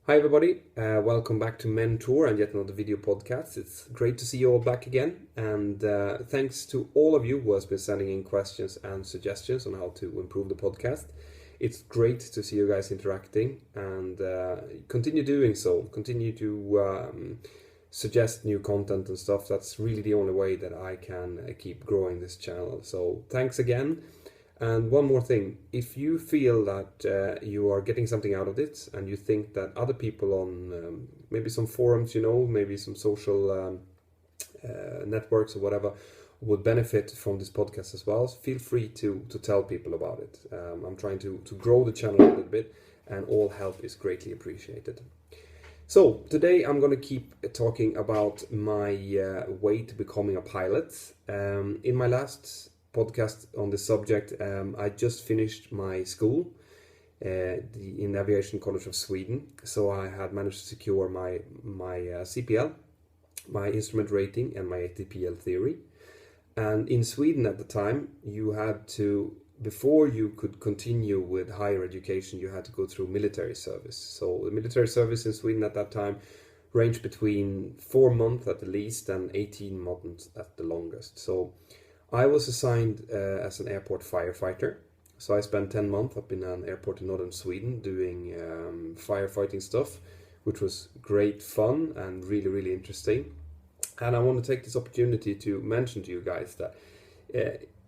Hi everybody, welcome back to Mentour and yet another video podcast. It's great to see you all back again, and thanks to all of you who has been sending in questions and suggestions on how to improve the podcast. It's great to see you guys interacting, and continue doing so. Continue to suggest new content and stuff. That's really the only way that I can keep growing this channel. So thanks again. And one more thing, if you feel that you are getting something out of it and you think that other people on maybe some forums, maybe some social networks or whatever would benefit from this podcast as well, feel free to tell people about it. I'm trying to grow the channel a little bit, and all help is greatly appreciated. So today I'm going to keep talking about my way to becoming a pilot. In my last podcast on this subject, I just finished my school in Aviation College of Sweden. So I had managed to secure my CPL, my instrument rating, and my ATPL theory. And in Sweden at the time, you had to, before you could continue with higher education, you had to go through military service. So the military service in Sweden at that time ranged between 4 months at the least and 18 months at the longest. So I was assigned as an airport firefighter. So I spent 10 months up in an airport in northern Sweden doing firefighting stuff, which was great fun and really, really interesting. And I want to take this opportunity to mention to you guys that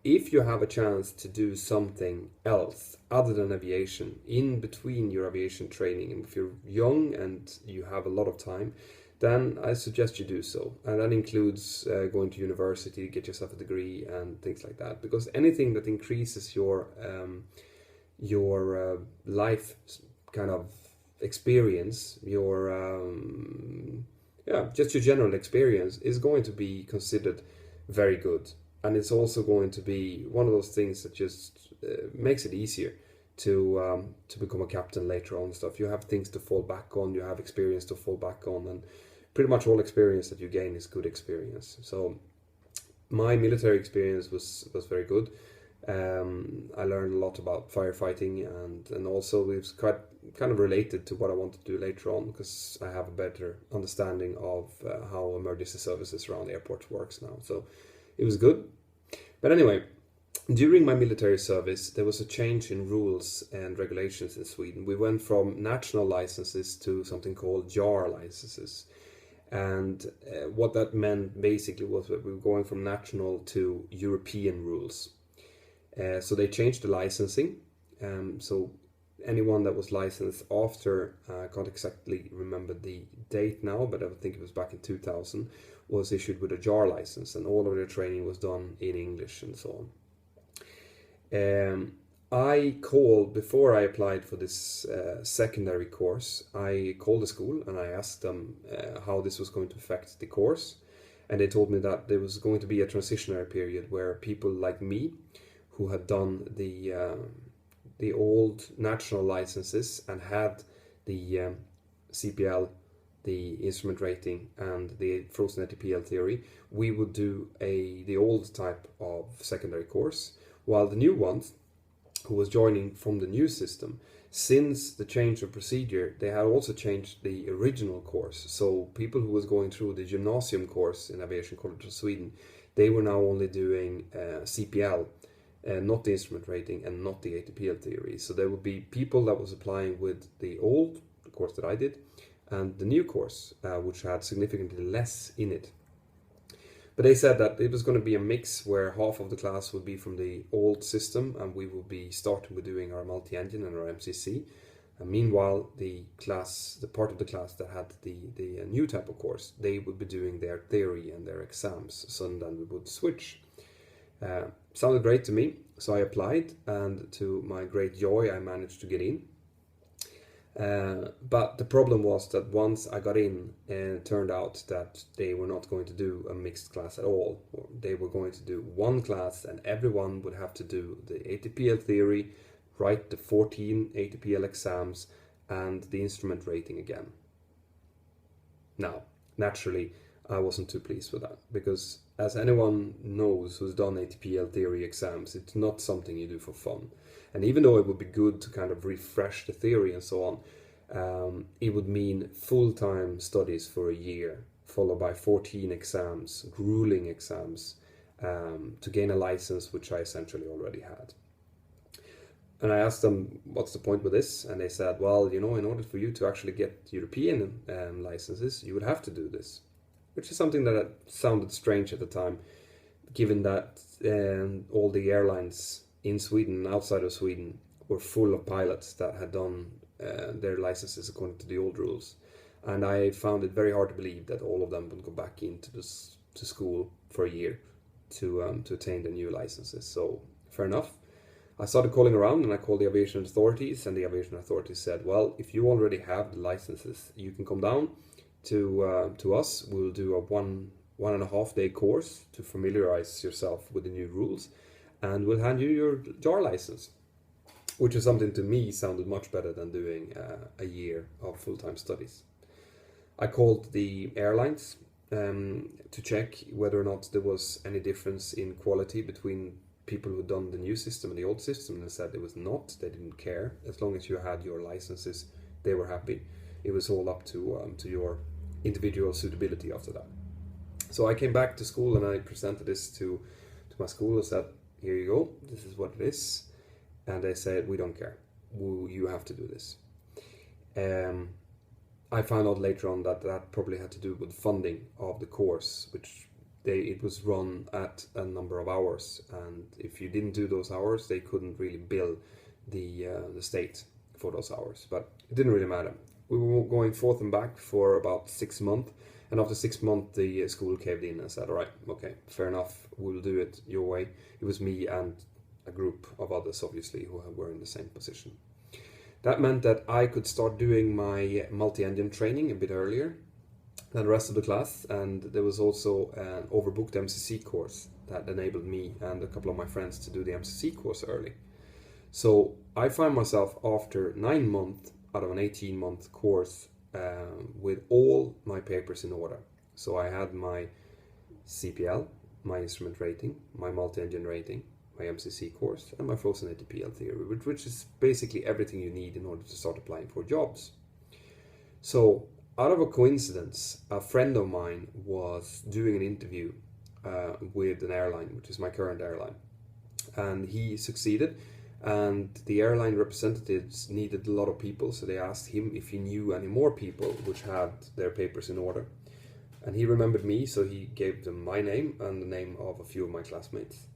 if you have a chance to do something else other than aviation in between your aviation training, and if you're young and you have a lot of time, then I suggest you do so. And that includes going to university, get yourself a degree and things like that. Because anything that increases your life kind of experience, just your general experience is going to be considered very good. And it's also going to be one of those things that just makes it easier to become a captain later on and stuff. You have things to fall back on, you have experience to fall back on, and pretty much all experience that you gain is good experience. So my military experience was very good. I learned a lot about firefighting, and also it's quite kind of related to what I want to do later on, because I have a better understanding of how emergency services around airports works now. So it was good. But anyway, during my military service, there was a change in rules and regulations in Sweden. We went from national licenses to something called JAR licenses. And what that meant basically was that we were going from national to European rules. So they changed the licensing. So anyone that was licensed after, I can't exactly remember the date now, but I think it was back in 2000, was issued with a JAR license, and all of their training was done in English and so on. I called, before I applied for this secondary course, I called the school and I asked them how this was going to affect the course. And they told me that there was going to be a transitionary period where people like me, who had done the old national licenses and had the CPL, the instrument rating, and the frozen ATPL theory, we would do the old type of secondary course, while the new ones, who was joining from the new system, since the change of procedure, they had also changed the original course. So people who was going through the gymnasium course in Aviation College of Sweden, they were now only doing CPL, not the instrument rating and not the ATPL theory. So there would be people that was applying with the old course that I did and the new course, which had significantly less in it. But they said that it was going to be a mix where half of the class would be from the old system, and we would be starting with doing our multi-engine and our MCC. And meanwhile, the part of the class that had the new type of course, they would be doing their theory and their exams. So then we would switch. Sounded great to me, so I applied, and to my great joy, I managed to get in. But the problem was that once I got in, it turned out that they were not going to do a mixed class at all. They were going to do one class, and everyone would have to do the ATPL theory, write the 14 ATPL exams, and the instrument rating again. Now, naturally, I wasn't too pleased with that, because as anyone knows who's done ATPL theory exams, it's not something you do for fun. And even though it would be good to kind of refresh the theory and so on, it would mean full-time studies for a year, followed by 14 exams, grueling exams, to gain a license, which I essentially already had. And I asked them, what's the point with this? And they said, well, in order for you to actually get European licenses, you would have to do this, which is something that sounded strange at the time, given that all the airlines in Sweden and outside of Sweden were full of pilots that had done their licenses according to the old rules. And I found it very hard to believe that all of them would go back into to school for a year to attain the new licenses. So fair enough. I started calling around, and I called the aviation authorities, and the aviation authorities said, well, if you already have the licenses, you can come down to us. We'll do a 1.5 day course to familiarize yourself with the new rules, and we'll hand you your JAR license, which is something to me sounded much better than doing a year of full-time studies. I called the airlines to check whether or not there was any difference in quality between people who'd done the new system and the old system, and they said there was not. They didn't care. As long as you had your licenses, they were happy. It was all up to your individual suitability after that. So I came back to school and I presented this to my school and said, here you go, this is what it is. And they said, we don't care. You have to do this. I found out later on that probably had to do with funding of the course, which it was run at a number of hours, and if you didn't do those hours, they couldn't really bill the state for those hours. But it didn't really matter. We were going forth and back for about 6 months, and after 6 months, the school caved in and said, "All right, okay, fair enough. We'll do it your way." It was me and a group of others, obviously, who were in the same position. That meant that I could start doing my multi-engine training a bit earlier than the rest of the class, and there was also an overbooked MCC course that enabled me and a couple of my friends to do the MCC course early. So I find myself after 9 months out of an 18-month course with all my papers in order. So I had my CPL, my instrument rating, my multi-engine rating, my MCC course, and my frozen ATPL theory, which is basically everything you need in order to start applying for jobs. So out of a coincidence, a friend of mine was doing an interview with an airline, which is my current airline, and he succeeded, and the airline representatives needed a lot of people, so they asked him if he knew any more people which had their papers in order, and he remembered me, so he gave them my name and the name of a few of my classmates.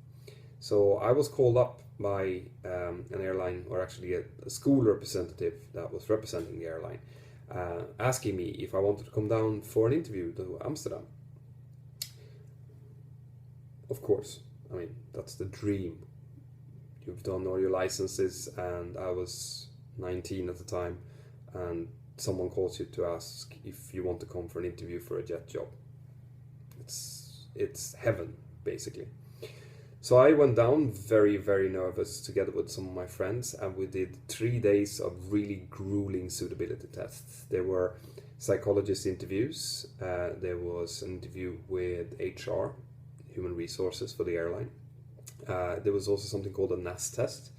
So I was called up by an airline, or actually a school representative that was representing the airline, asking me if I wanted to come down for an interview to Amsterdam. Of course, I mean, that's the dream. You've done all your licenses, and I was 19 at the time, and someone calls you to ask if you want to come for an interview for a jet job. It's heaven, basically. So I went down very, very nervous together with some of my friends, and we did 3 days of really grueling suitability tests. There were psychologist interviews, there was an interview with HR, human resources for the airline. There was also something called a NAS test,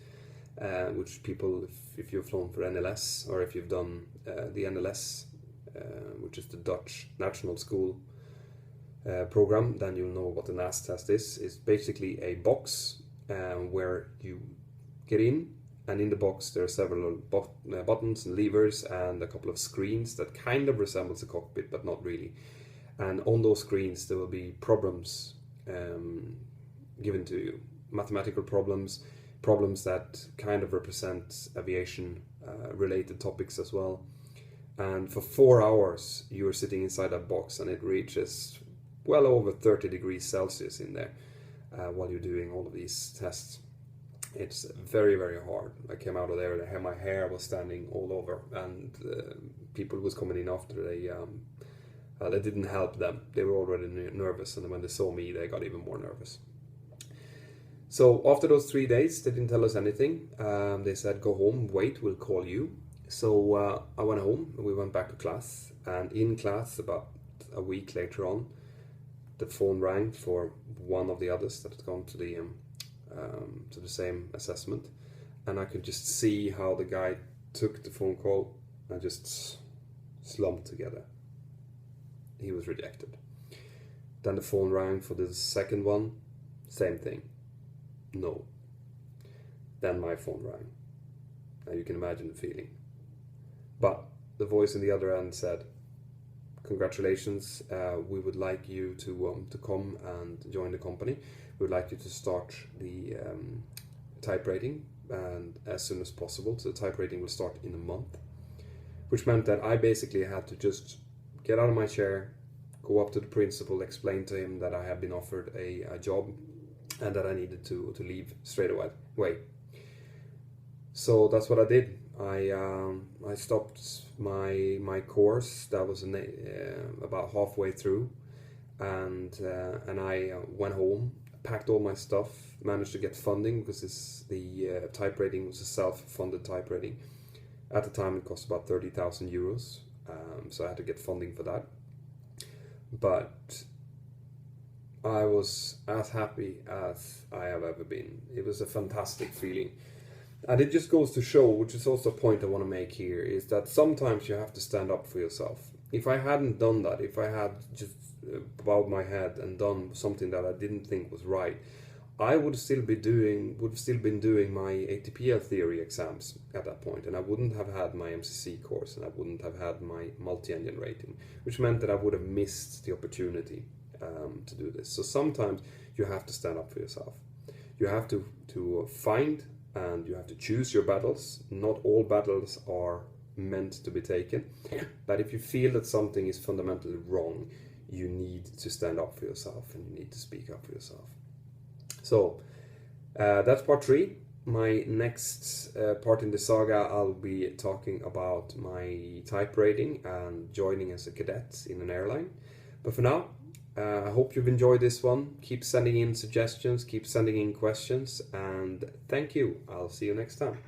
which people, if you've flown for NLS, or if you've done the NLS, which is the Dutch National School program, then you'll know what the NAS test is. It's basically a box where you get in the box there are several buttons and levers and a couple of screens that kind of resembles a cockpit, but not really. And on those screens there will be problems given to you, mathematical problems that kind of represent aviation related topics as well. And for 4 hours you are sitting inside that box, and it reaches well over 30 degrees Celsius in there while you're doing all of these tests. It's very, very hard. I came out of there, my hair was standing all over, and people was coming in after they didn't help them. They were already nervous, and when they saw me, they got even more nervous. So after those 3 days, they didn't tell us anything. They said, go home, wait, we'll call you. So I went home, and we went back to class, and in class, about a week later on, the phone rang for one of the others that had gone to the same assessment, and I could just see how the guy took the phone call, I just slumped together. He was rejected. Then the phone rang for the second one. Same thing. No. Then my phone rang. Now you can imagine the feeling. But the voice on the other end said, congratulations, we would like you to come and join the company. We would like you to start the type rating and as soon as possible. So the type rating will start in a month, which meant that I basically had to just get out of my chair, go up to the principal, explain to him that I had been offered a job and that I needed to leave straight away. So that's what I did. I stopped my course. That was about halfway through, and I went home, packed all my stuff, managed to get funding because the type rating was a self-funded type rating. At the time, it cost about 30,000 euros, so I had to get funding for that. But I was as happy as I have ever been. It was a fantastic feeling. And it just goes to show, which is also a point I want to make here, is that sometimes you have to stand up for yourself. If I hadn't done that, if I had just bowed my head and done something that I didn't think was right, I would still been doing my ATPL theory exams at that point, and I wouldn't have had my MCC course, and I wouldn't have had my multi-engine rating, which meant that I would have missed the opportunity to do this. So sometimes you have to stand up for yourself. You have to find and you have to choose your battles. Not all battles are meant to be taken, but if you feel that something is fundamentally wrong, you need to stand up for yourself and you need to speak up for yourself. So that's part 3. My next part in the saga, I'll be talking about my type rating and joining as a cadet in an airline. But for now, I hope you've enjoyed this one. Keep sending in suggestions, keep sending in questions, and thank you. I'll see you next time.